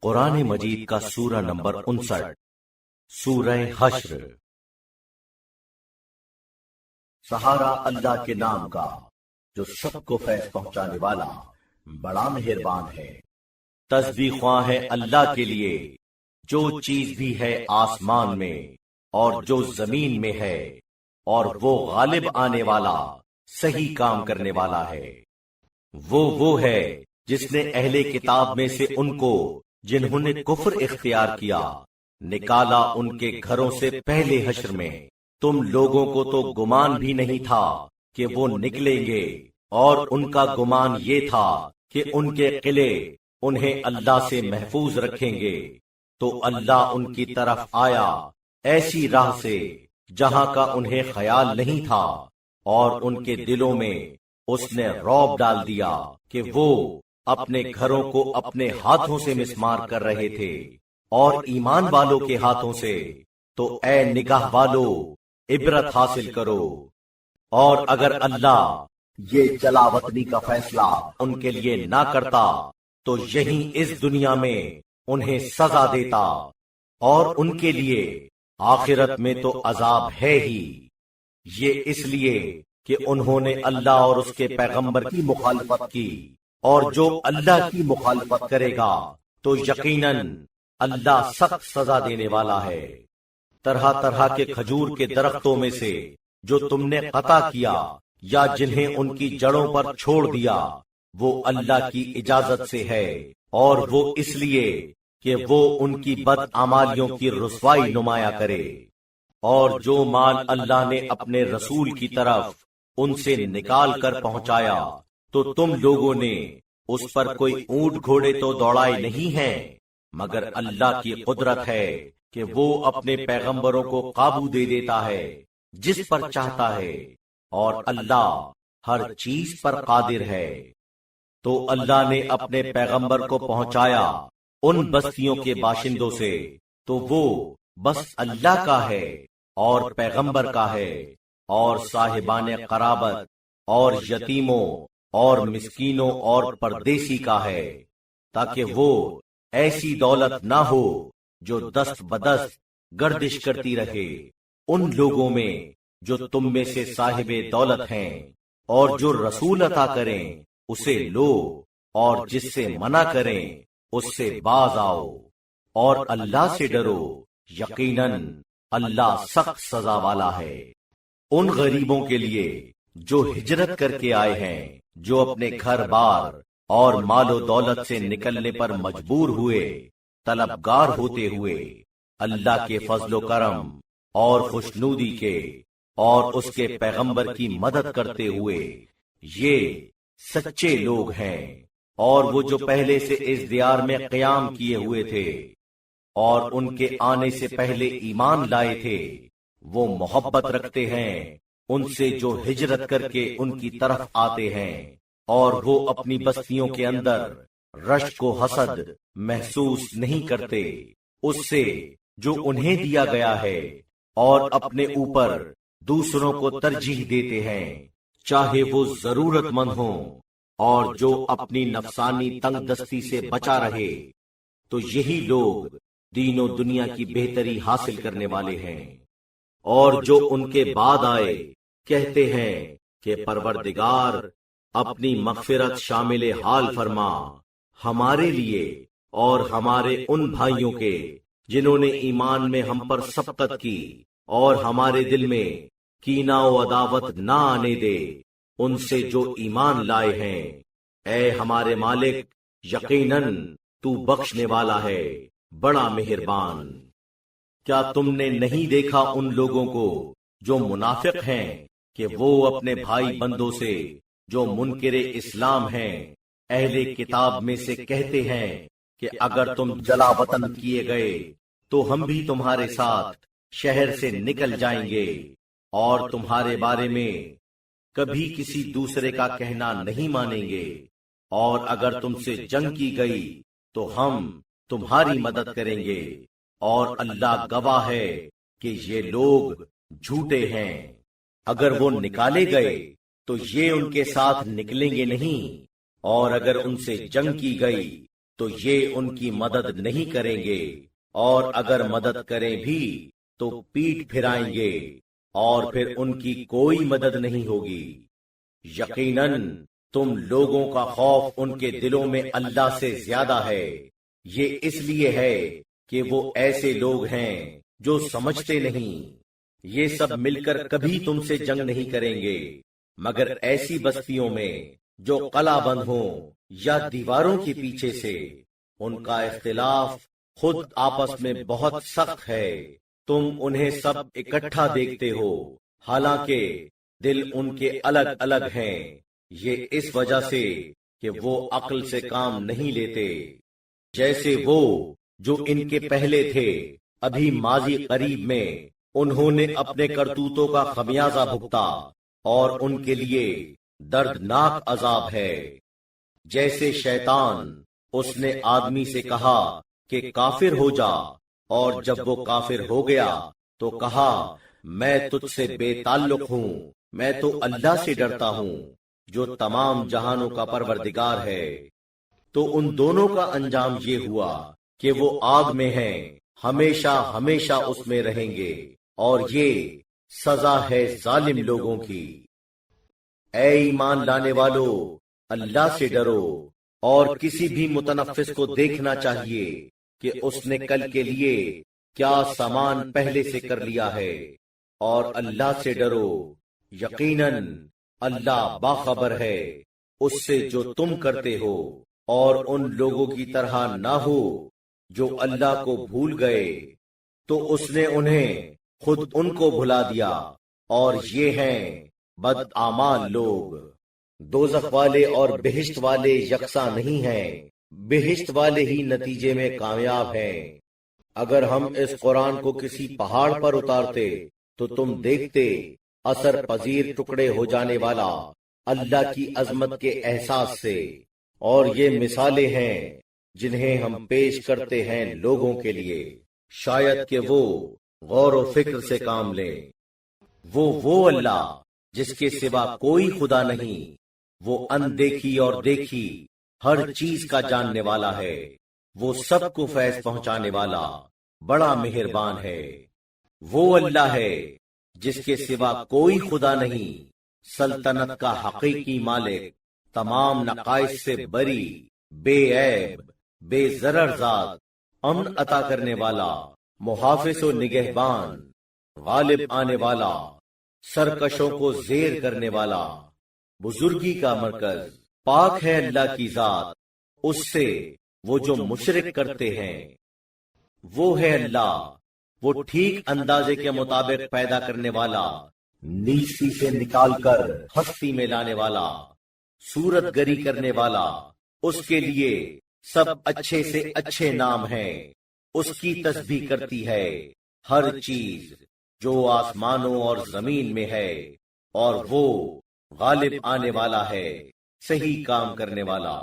قرآن مجید کا سورہ نمبر 59 سورہ حشر۔ سہارا اللہ کے نام کا جو سب کو فیض پہنچانے والا بڑا مہربان ہے۔ تسبیح خواہ ہے اللہ کے لیے جو چیز بھی ہے آسمان میں اور جو زمین میں ہے، اور وہ غالب آنے والا صحیح کام کرنے والا ہے۔ وہ ہے جس نے اہل کتاب میں سے ان کو جنہوں نے کفر اختیار کیا نکالا ان کے گھروں سے پہلے حشر میں۔ تم لوگوں کو تو گمان بھی نہیں تھا کہ وہ نکلیں گے، اور ان کا گمان یہ تھا کہ ان کے قلعے انہیں اللہ سے محفوظ رکھیں گے، تو اللہ ان کی طرف آیا ایسی راہ سے جہاں کا انہیں خیال نہیں تھا، اور ان کے دلوں میں اس نے رعب ڈال دیا کہ وہ اپنے گھروں کو اپنے ہاتھوں سے مسمار کر رہے تھے، اور ایمان والوں کے ہاتھوں سے۔ تو اے نگاہ والو عبرت حاصل کرو، اور اگر اللہ یہ جلاوطنی کا فیصلہ ان کے لیے نہ کرتا تو یہیں اس دنیا میں انہیں سزا دیتا، اور ان کے لیے آخرت میں تو عذاب ہے ہی۔ یہ اس لیے کہ انہوں نے اللہ اور اس کے پیغمبر کی مخالفت کی، اور جو اللہ کی مخالفت کرے گا تو یقیناً اللہ سخت سزا دینے والا ہے۔ طرح طرح کے کھجور کے درختوں میں سے جو تم نے قطع کیا یا جنہیں ان کی جڑوں پر چھوڑ دیا، وہ اللہ کی اجازت سے ہے، اور وہ اس لیے کہ وہ ان کی بدعمالیوں کی رسوائی نمایاں کرے۔ اور جو مال اللہ نے اپنے رسول کی طرف ان سے نکال کر پہنچایا، تو تم لوگوں نے اس پر کوئی اونٹ گھوڑے تو دوڑائے نہیں ہیں، مگر اللہ کی قدرت ہے کہ وہ اپنے پیغمبروں کو قابو دے دیتا ہے جس پر چاہتا ہے، اور اللہ ہر چیز پر قادر ہے۔ تو اللہ نے اپنے پیغمبر کو پہنچایا ان بستیوں کے باشندوں سے، تو وہ بس اللہ کا ہے اور پیغمبر کا ہے، اور صاحبان قرابت اور یتیموں اور مسکینوں اور پردیسی کا ہے، تاکہ وہ ایسی دولت نہ ہو جو دست بدست گردش کرتی رہے ان لوگوں میں جو تم میں سے صاحب دولت ہیں، اور جو رسول عطا کریں اسے لو، اور جس سے منع کریں اس سے باز آؤ، اور اللہ سے ڈرو، یقیناً اللہ سخت سزا والا ہے۔ ان غریبوں کے لیے جو ہجرت کر کے آئے ہیں، جو اپنے گھر بار اور مال و دولت سے نکلنے پر مجبور ہوئے، طلبگار ہوتے ہوئے اللہ کے فضل و کرم اور خوشنودی کے اور اس کے پیغمبر کی مدد کرتے ہوئے، یہ سچے لوگ ہیں۔ اور وہ جو پہلے سے اس دیار میں قیام کیے ہوئے تھے اور ان کے آنے سے پہلے ایمان لائے تھے، وہ محبت رکھتے ہیں ان سے جو ہجرت کر کے ان کی طرف آتے ہیں، اور وہ اپنی بستیوں کے اندر رشک و حسد محسوس نہیں کرتے اس سے جو انہیں دیا گیا ہے، اور اپنے اوپر دوسروں کو ترجیح دیتے ہیں چاہے وہ ضرورت مند ہوں، اور جو اپنی نفسانی تنگ دستی سے بچا رہے، تو یہی لوگ دین و دنیا کی بہتری حاصل کرنے والے ہیں۔ اور جو ان کے بعد آئے کہتے ہیں کہ پروردگار اپنی مغفرت شامل حال فرما ہمارے لیے اور ہمارے ان بھائیوں کے جنہوں نے ایمان میں ہم پر سبقت کی، اور ہمارے دل میں کینہ و عداوت نہ آنے دے ان سے جو ایمان لائے ہیں۔ اے ہمارے مالک، یقیناً تو بخشنے والا ہے، بڑا مہربان۔ کیا تم نے نہیں دیکھا ان لوگوں کو جو منافق ہیں کہ وہ اپنے بھائی بندوں سے جو منکر اسلام ہیں اہل کتاب میں سے کہتے ہیں کہ اگر تم جلا وطن کیے گئے تو ہم بھی تمہارے ساتھ شہر سے نکل جائیں گے، اور تمہارے بارے میں کبھی کسی دوسرے کا کہنا نہیں مانیں گے، اور اگر تم سے جنگ کی گئی تو ہم تمہاری مدد کریں گے، اور اللہ گواہ ہے کہ یہ لوگ جھوٹے ہیں۔ اگر وہ نکالے گئے تو یہ ان کے ساتھ نکلیں گے نہیں، اور اگر ان سے جنگ کی گئی تو یہ ان کی مدد نہیں کریں گے، اور اگر مدد کریں بھی تو پیٹ پھرائیں گے، اور پھر ان کی کوئی مدد نہیں ہوگی۔ یقیناً تم لوگوں کا خوف ان کے دلوں میں اللہ سے زیادہ ہے، یہ اس لیے ہے کہ وہ ایسے لوگ ہیں جو سمجھتے نہیں۔ یہ سب مل کر کبھی تم سے جنگ نہیں کریں گے مگر ایسی بستیوں میں جو قلعہ بند ہوں یا دیواروں کے پیچھے سے۔ ان کا اختلاف خود آپس میں بہت سخت ہے، تم انہیں سب اکٹھا دیکھتے ہو حالانکہ دل ان کے الگ الگ ہیں، یہ اس وجہ سے کہ وہ عقل سے کام نہیں لیتے۔ جیسے وہ جو ان کے پہلے تھے، ابھی ماضی قریب میں انہوں نے اپنے کرتوتوں کا خمیازہ بھگتا، اور ان کے لیے دردناک عذاب ہے۔ جیسے شیطان، اس نے آدمی سے کہا کہ کافر ہو جا، اور جب وہ کافر ہو گیا تو کہا میں تجھ سے بے تعلق ہوں، میں تو اللہ سے ڈرتا ہوں جو تمام جہانوں کا پروردگار ہے۔ تو ان دونوں کا انجام یہ ہوا کہ وہ آگ میں ہیں، ہمیشہ ہمیشہ اس میں رہیں گے، اور یہ سزا ہے ظالم لوگوں کی۔ اے ایمان لانے والو، اللہ سے ڈرو، اور کسی بھی متنفس کو دیکھنا چاہیے کہ اس نے کل کے لیے کیا سامان پہلے سے کر لیا ہے، اور اللہ سے ڈرو، یقیناً اللہ باخبر ہے اس سے جو تم کرتے ہو، اور ان لوگوں کی طرح نہ ہو جو اللہ کو بھول گئے تو اس نے انہیں خود ان کو بھلا دیا، اور یہ ہیں بدعمال لوگ۔ دوزخ والے اور بہشت والے یکساں نہیں ہیں، بہشت والے ہی نتیجے میں کامیاب ہیں۔ اگر ہم اس قرآن کو کسی پہاڑ پر اتارتے تو تم دیکھتے اثر پذیر ٹکڑے ہو جانے والا اللہ کی عظمت کے احساس سے، اور یہ مثالیں ہیں جنہیں ہم پیش کرتے ہیں لوگوں کے لیے، شاید کہ وہ غور و فکر سے کام لیں۔ وہ اللہ جس کے سوا کوئی خدا نہیں، وہ اندیکھی اور دیکھی ہر چیز کا جاننے والا ہے، وہ سب کو فیض پہنچانے والا بڑا مہربان ہے۔ وہ اللہ ہے جس کے سوا کوئی خدا نہیں، سلطنت کا حقیقی مالک، تمام نقائص سے بری، بے عیب، بے ضرر ذات، امن عطا کرنے والا، محافظ و نگہبان، غالب آنے والا، سرکشوں کو زیر کرنے والا، بزرگی کا مرکز۔ پاک ہے اللہ کی ذات اس سے وہ جو مشرک کرتے ہیں۔ وہ ہے اللہ، وہ ٹھیک اندازے کے مطابق پیدا کرنے والا، نیستی سے نکال کر ہستی میں لانے والا، صورت گری کرنے والا۔ اس کے لیے سب اچھے سے اچھے نام ہیں، اس کی تسبیح کرتی ہے ہر چیز جو آسمانوں اور زمین میں ہے، اور وہ غالب آنے والا ہے، صحیح کام کرنے والا۔